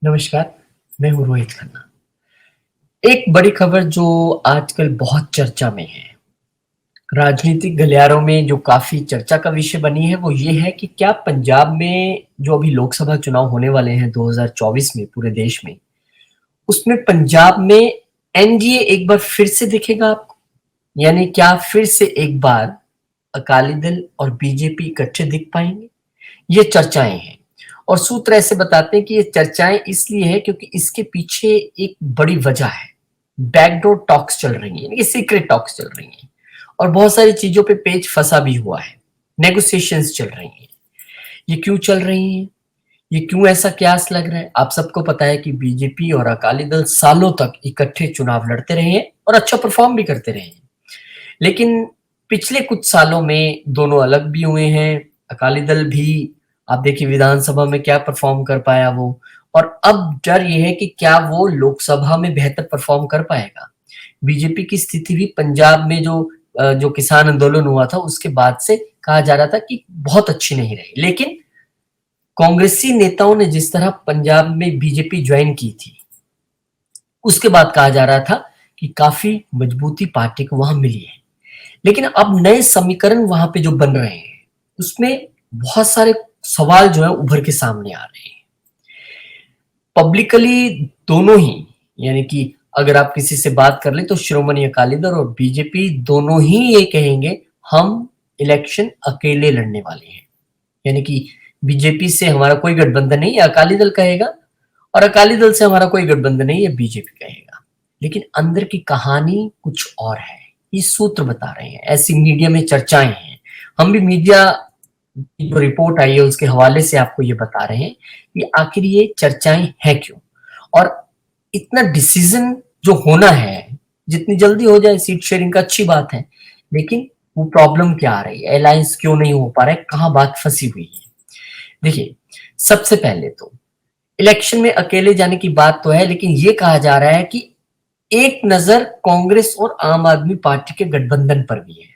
नमस्कार, मैं हूँ रोहित खन्ना। एक बड़ी खबर जो आजकल बहुत चर्चा में है, राजनीतिक गलियारों में जो काफ़ी चर्चा का विषय बनी है, वो ये है कि क्या पंजाब में जो अभी लोकसभा चुनाव होने वाले हैं 2024 में पूरे देश में, उसमें पंजाब में एनडीए एक बार फिर से दिखेगा आपको? यानी क्या फिर से एक बार अकाली दल और बीजेपी इकट्ठे दिख पाएँगे? ये चर्चाएँ हैं और सूत्र ऐसे बताते हैं कि ये चर्चाएँ इसलिए हैं क्योंकि इसके पीछे एक बड़ी वजह है। बैकडोर टॉक्स चल रही हैं, ये सीक्रेट टॉक्स चल रही हैं और बहुत सारी चीज़ों पे पेच फँसा भी हुआ है। नेगोशिएशंस चल रही हैं। ये क्यों चल रही हैं? ये क्यों ऐसा कयास लग रहा है? आप सबको पता है कि बीजेपी और अकाली दल सालों तक इकट्ठे चुनाव लड़ते रहे हैं और अच्छा परफ़ॉर्म भी करते रहे हैं। लेकिन पिछले कुछ सालों में दोनों अलग भी हुए हैं। अकाली दल भी आप देखिए विधानसभा में क्या परफ़ॉर्म कर पाया वो और अब डर ये है कि क्या वो लोकसभा में बेहतर परफ़ॉर्म कर पाएगा। बीजेपी की स्थिति भी पंजाब में जो किसान आंदोलन हुआ था उसके बाद से कहा जा रहा था कि बहुत अच्छी नहीं रही। लेकिन कांग्रेसी नेताओं ने जिस तरह पंजाब में बीजेपी जॉइन की थी, उसके बाद कहा जा रहा था कि काफ़ी मजबूती पार्टी को वहाँ मिली है। लेकिन अब नए समीकरण वहां पे जो बन रहे हैं उसमें बहुत सारे सवाल जो है उभर के सामने आ रहे हैं। पब्लिकली दोनों ही यानी कि अगर आप किसी से बात कर लें तो श्रोमणी अकाली दल और बीजेपी दोनों ही ये कहेंगे हम इलेक्शन अकेले लड़ने वाले हैं। यानी कि बीजेपी से हमारा कोई गठबंधन नहीं है, अकाली दल कहेगा और अकाली दल से हमारा कोई गठबंधन नहीं है, बीजेपी कहेगा। लेकिन अंदर की कहानी कुछ और है। ये सूत्र बता रहे हैं, ऐसी मीडिया में चर्चाएं हैं। हम भी मीडिया की जो रिपोर्ट आई है उसके हवाले से आपको ये बता रहे हैं कि आखिर ये चर्चाएं हैं क्यों और इतना डिसीजन जो होना है जितनी जल्दी हो जाए सीट शेयरिंग का अच्छी बात है, लेकिन वो प्रॉब्लम क्या आ रही है, अलायंस क्यों नहीं हो पा रहा है, कहाँ बात फंसी हुई है। देखिए, सबसे पहले तो इलेक्शन में अकेले जाने की बात तो है, लेकिन ये कहा जा रहा है कि एक नजर कांग्रेस और आम आदमी पार्टी के गठबंधन पर भी है।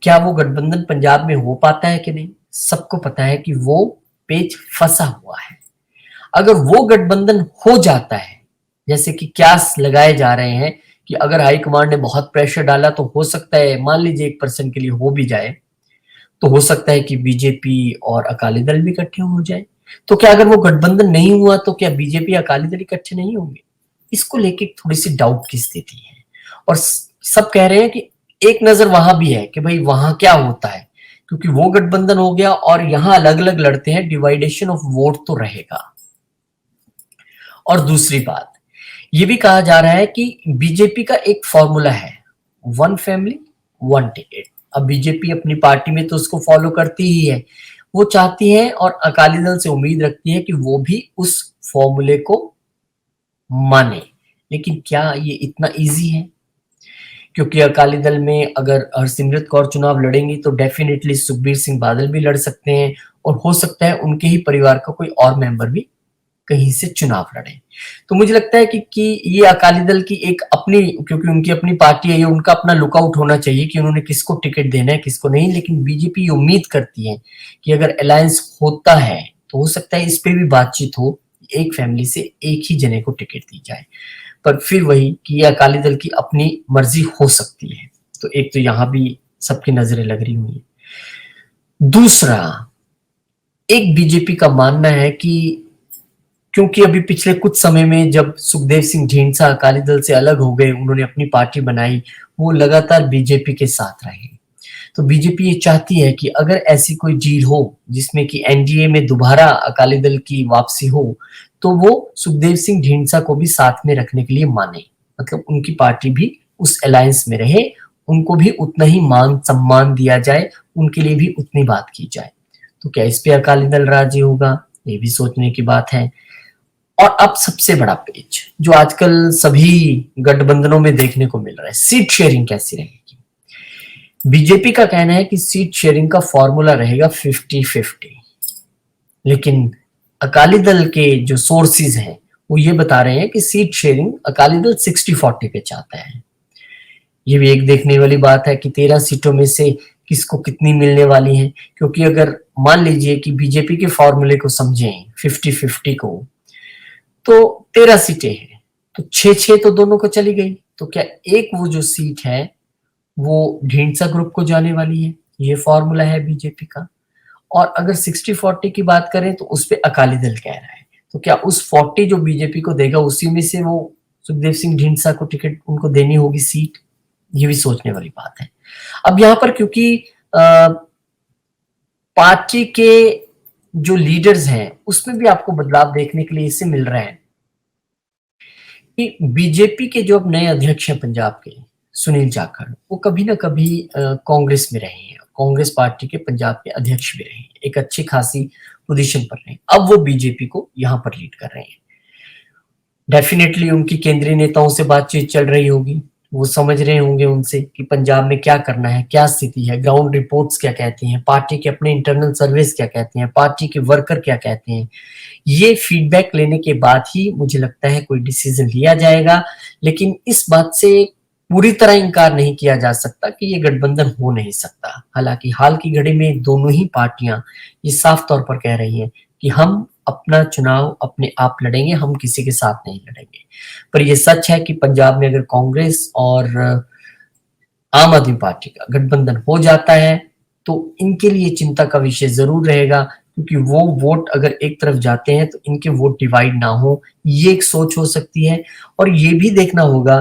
क्या वो गठबंधन पंजाब में हो पाता है कि नहीं? सबको पता है कि वो पेच फंसा हुआ है। अगर वो गठबंधन हो जाता है, जैसे कि क्यास लगाए जा रहे हैं कि अगर हाईकमांड ने बहुत प्रेशर डाला तो हो सकता है मान लीजिए 1% के लिए हो भी जाए, तो हो सकता है कि बीजेपी और अकाली दल भी इकट्ठे हो जाए। तो क्या अगर वो गठबंधन नहीं हुआ तो क्या बीजेपी अकाली दल इकट्ठे नहीं होंगे? इसको लेके थोड़ी सी डाउट की स्थिति है और सब कह रहे हैं कि एक नजर वहां भी है कि भाई वहां क्या होता है, क्योंकि वो गठबंधन हो गया और यहाँ अलग अलग लड़ते हैं, डिवाइडेशन ऑफ वोट तो रहेगा। और दूसरी बात ये भी कहा जा रहा है कि बीजेपी का एक फॉर्मूला है, वन फैमिली वन टिकट। अब बीजेपी अपनी पार्टी में तो उसको फॉलो करती ही है, वो चाहती है और अकाली दल से उम्मीद रखती है कि वो भी उस फॉर्मूले को माने। लेकिन क्या ये इतना इजी है? क्योंकि अकाली दल में अगर हरसिमरत कौर चुनाव लड़ेंगी तो डेफिनेटली सुखबीर सिंह बादल भी लड़ सकते हैं और हो सकता है उनके ही परिवार का कोई और मेंबर भी कहीं से चुनाव लड़े। तो मुझे लगता है कि ये अकाली दल की एक अपनी, क्योंकि उनकी अपनी पार्टी है, ये उनका अपना लुकआउट होना चाहिए कि उन्होंने किसको टिकट देना है किसको नहीं। लेकिन बीजेपी ये उम्मीद करती है कि अगर अलायंस होता है तो हो सकता है इस पे भी बातचीत हो, एक फैमिली से एक ही जने को टिकट दी जाए। पर फिर वही कि ये अकाली दल की अपनी मर्जी हो सकती है। तो एक तो यहाँ भी सबकी नजरें लग रही हुई है। दूसरा, एक बीजेपी का मानना है कि क्योंकि अभी पिछले कुछ समय में जब सुखदेव सिंह ढींडसा अकाली दल से अलग हो गए, उन्होंने अपनी पार्टी बनाई, वो लगातार बीजेपी के साथ रहे। तो बीजेपी ये चाहती है कि अगर ऐसी कोई जीत हो जिसमें कि एनडीए में दोबारा अकाली दल की वापसी हो, तो वो सुखदेव सिंह ढींडसा को भी साथ में रखने के लिए माने, मतलब उनकी पार्टी भी उस अलायंस में रहे, उनको भी उतना ही मान सम्मान दिया जाए, उनके लिए भी उतनी बात की जाए। तो क्या इस पे अकाली दल राजी होगा? ये भी सोचने की बात है। और अब सबसे बड़ा पेच जो आजकल सभी गठबंधनों में देखने को मिल रहा है, सीट शेयरिंग कैसी रहेगी। बीजेपी का कहना है कि सीट शेयरिंग का फॉर्मूला रहेगा 50-50, लेकिन अकाली दल के जो सोर्सेज हैं वो ये बता रहे हैं कि सीट शेयरिंग अकाली दल 60-40 पे चाहता है। ये भी एक देखने वाली बात है कि 13 सीटों में से किसको कितनी मिलने वाली है, क्योंकि अगर मान लीजिए कि बीजेपी के फॉर्मूले को समझें 50-50 को, तो 13 सीटें हैं, तो 6-6 तो दोनों को चली गई। तो क्या एक वो जो सीट है वो ढींढसा ग्रुप को जाने वाली है, ये फॉर्मूला है बीजेपी का। और अगर 60-40 की बात करें तो उस पे अकाली दल कह रहा है, तो क्या उस 40 जो बीजेपी को देगा उसी में से वो सुखदेव सिंह ढींढसा को टिकट उनको देनी होगी सीट, ये भी सोचने वाली बात है। अब यहाँ पर क्योंकि पार्टी के जो लीडर्स हैं उसमें भी आपको बदलाव देखने के लिए इससे मिल रहा है कि बीजेपी के जो अब नए अध्यक्ष हैं पंजाब के, सुनील जाखड़, वो कभी ना कभी कांग्रेस में रहे हैं, कांग्रेस पार्टी के पंजाब के अध्यक्ष भी रहे हैं, एक अच्छी खासी पोजीशन पर रहे हैं। अब वो बीजेपी को यहाँ पर लीड कर रहे हैं। डेफिनेटली उनकी केंद्रीय नेताओं से बातचीत चल रही होगी, वो समझ रहे होंगे उनसे कि पंजाब में क्या करना है, क्या स्थिति है, ग्राउंड रिपोर्ट्स क्या कहती हैं, पार्टी के अपने इंटरनल सर्वेस क्या कहते हैं, पार्टी के वर्कर क्या कहते हैं। ये फीडबैक लेने के बाद ही मुझे लगता है कोई डिसीजन लिया जाएगा। लेकिन इस बात से पूरी तरह इनकार नहीं किया जा सकता कि ये गठबंधन हो नहीं सकता। हालांकि हाल की घड़ी में दोनों ही पार्टियां ये साफ तौर पर कह रही हैं कि हम अपना चुनाव अपने आप लड़ेंगे, हम किसी के साथ नहीं लड़ेंगे। पर यह सच है कि पंजाब में अगर कांग्रेस और आम आदमी पार्टी का गठबंधन हो जाता है तो इनके लिए चिंता का विषय जरूर रहेगा, क्योंकि वो वोट अगर एक तरफ जाते हैं तो इनके वोट डिवाइड ना हो, ये एक सोच हो सकती है। और ये भी देखना होगा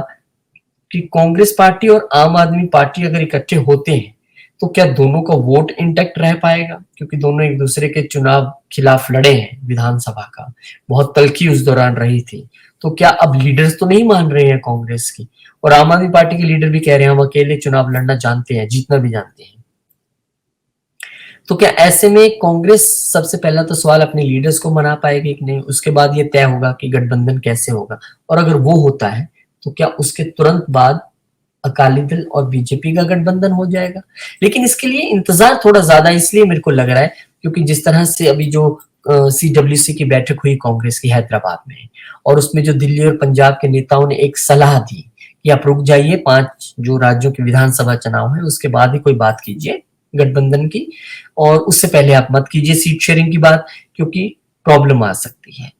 कि कांग्रेस पार्टी और आम आदमी पार्टी अगर इकट्ठे होते हैं तो क्या दोनों का वोट इंटैक्ट रह पाएगा, क्योंकि दोनों एक दूसरे के चुनाव खिलाफ लड़े हैं। विधानसभा का बहुत तल्खी उस दौरान रही थी, तो क्या अब लीडर्स तो नहीं मान रहे हैं कांग्रेस की, और आम आदमी पार्टी के लीडर भी कह रहे हैं हम अकेले चुनाव लड़ना जानते हैं, जीतना भी जानते हैं। तो क्या ऐसे में कांग्रेस सबसे पहला तो सवाल अपने लीडर्स को मना पाएगी कि नहीं, उसके बाद ये तय होगा कि गठबंधन कैसे होगा। और अगर वो होता है तो क्या उसके तुरंत बाद अकाली दल और बीजेपी का गठबंधन हो जाएगा। लेकिन इसके लिए इंतजार थोड़ा ज्यादा इसलिए मेरे को लग रहा है क्योंकि जिस तरह से अभी जो CWC की बैठक हुई कांग्रेस की हैदराबाद में, और उसमें जो दिल्ली और पंजाब के नेताओं ने एक सलाह दी कि आप रुक जाइए, 5 जो राज्यों के विधानसभा चुनाव है उसके बाद ही कोई बात कीजिए गठबंधन की, और उससे पहले आप मत कीजिए सीट शेयरिंग की बात, क्योंकि प्रॉब्लम आ सकती है।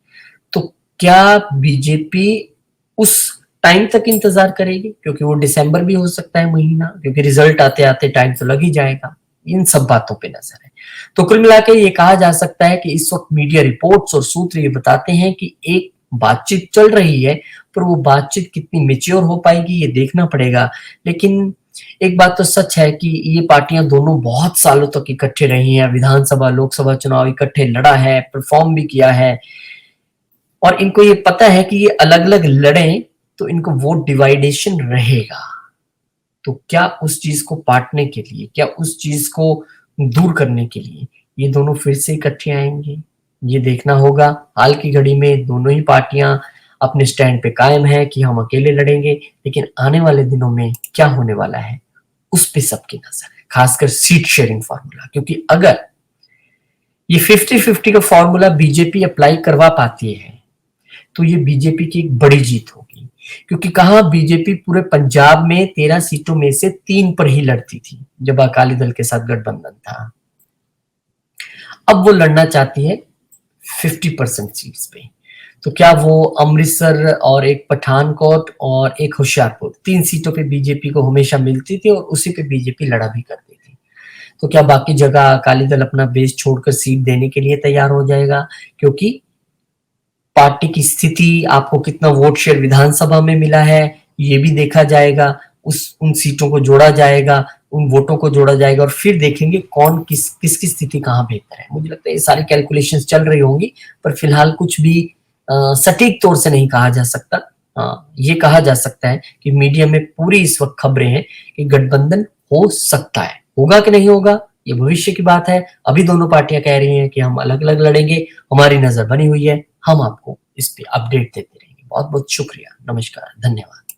तो क्या बीजेपी उस टाइम तक इंतजार करेगी, क्योंकि वो दिसंबर भी हो सकता है महीना, क्योंकि रिजल्ट आते आते टाइम तो लग ही जाएगा। इन सब बातों पे नजर है। तो कुल मिलाकर ये कहा जा सकता है कि इस वक्त मीडिया रिपोर्ट्स और सूत्र ये बताते हैं कि एक बातचीत चल रही है, पर वो बातचीत कितनी मेच्योर हो पाएगी ये देखना पड़ेगा। लेकिन एक बात तो सच है कि ये पार्टियां दोनों बहुत सालों तक इकट्ठे रही हैं, विधानसभा लोकसभा चुनाव इकट्ठे लड़ा है, परफॉर्म भी किया है, और इनको ये पता है कि ये अलग अलग लड़ें तो इनको वोट डिवाइडेशन रहेगा। तो क्या उस चीज को पाटने के लिए, क्या उस चीज को दूर करने के लिए ये दोनों फिर से इकट्ठे आएंगे, ये देखना होगा। हाल की घड़ी में दोनों ही पार्टियां अपने स्टैंड पे कायम है कि हम अकेले लड़ेंगे, लेकिन आने वाले दिनों में क्या होने वाला है उस पे सबकी नजर है, खासकर सीट शेयरिंग फॉर्मूला। क्योंकि अगर ये 50-50 का फॉर्मूला बीजेपी अप्लाई करवा पाती है तो ये बीजेपी की एक बड़ी जीत होगी, क्योंकि कहा बीजेपी पूरे पंजाब में 13 सीटों में से 3 पर ही लड़ती थी जब अकाली दल के साथ गठबंधन था। अब वो लड़ना चाहती है 50% सीट्स पे। तो क्या वो अमृतसर और एक पठानकोट और एक होशियारपुर, 3 सीटों पे बीजेपी को हमेशा मिलती थी और उसी पे बीजेपी लड़ा भी करती थी। तो क्या बाकी जगह अकाली दल अपना बेस छोड़कर सीट देने के लिए तैयार हो जाएगा, क्योंकि पार्टी की स्थिति, आपको कितना वोट शेयर विधानसभा में मिला है ये भी देखा जाएगा, उन सीटों को जोड़ा जाएगा, उन वोटों को जोड़ा जाएगा, और फिर देखेंगे कौन किसकी स्थिति कहाँ बेहतर है। मुझे लगता है ये सारी कैलकुलेशंस चल रही होंगी, पर फिलहाल कुछ भी सटीक तौर से नहीं कहा जा सकता। ये कहा जा सकता है कि मीडिया में पूरी इस वक्त खबरें हैं कि गठबंधन हो सकता है, होगा कि नहीं होगा ये भविष्य की बात है। अभी दोनों पार्टियां कह रही हैं कि हम अलग अलग लड़ेंगे, हमारी नजर बनी हुई है, हम आपको इस पे अपडेट देते रहेंगे। बहुत बहुत शुक्रिया, नमस्कार, धन्यवाद।